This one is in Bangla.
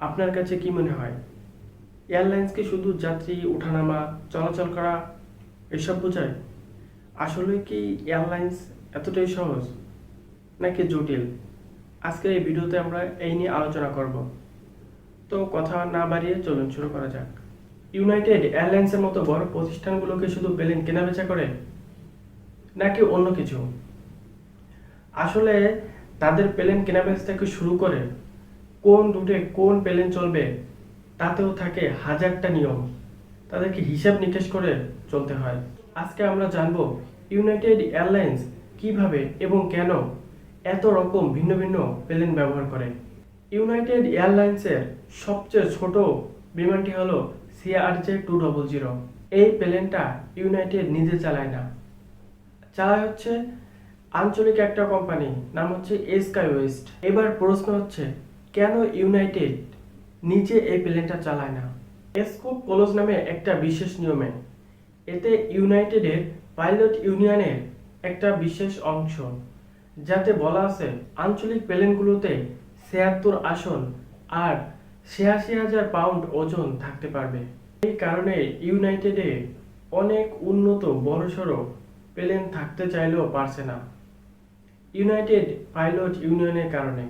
আপনার কাছে কি মনে হয়, এয়ারলাইন্সকে শুধু যাত্রী ওঠানামা চলাচল করা এসব বোঝায়? আসলে কি এয়ারলাইন্স এতটাই সহজ নাকি জটিল? আজকের এই ভিডিওতে আমরা এই নিয়ে আলোচনা করব। তো কথা না বাড়িয়ে চলুন শুরু করা যাক। ইউনাইটেড এয়ারলাইন্সের মতো বড় প্রতিষ্ঠানগুলোকে শুধু প্লেন কেনাবেচা করে নাকি অন্য কিছু? আসলে তাদের প্লেন কেনাবেচা থেকে শুরু করে কোন রুটে কোন প্লেন চলবে তাতেও থাকে হাজারটা নিয়ম। তাদেরকে হিসাব নিকেশ করে চলতে হয়। আজকে আমরা জানব ইউনাইটেড এয়ারলাইন্স কিভাবে এবং কেন এত রকম ভিন্ন ভিন্ন প্লেন ব্যবহার করে। ইউনাইটেড এয়ারলাইন্সের সবচেয়ে ছোট বিমানটি হলো CRJ-200। এই প্লেনটা ইউনাইটেড নিজে চালায় না, চালায় হচ্ছে আঞ্চলিক একটা কোম্পানি, নাম হচ্ছে স্কাই ওয়েস্ট। এবার প্রশ্ন হচ্ছে, কেন ইউনাইটেড নিজে এই প্লেনটা চালায় না? স্কোপ ক্লোজ নামে একটা বিশেষ নিয়মে, এতে ইউনাইটেডের পাইলট ইউনিয়নের একটা বিশেষ অংশ, যাতে বলা আছে আঞ্চলিক প্লেনগুলোতে ৭৬ আসন আর ৮৬,০০০ পাউন্ড ওজন থাকতে পারবে। এই কারণে ইউনাইটেডে অনেক উন্নত বড়সড় প্লেন থাকতে চাইলেও পারছে না, ইউনাইটেড পাইলট ইউনিয়নের কারণে।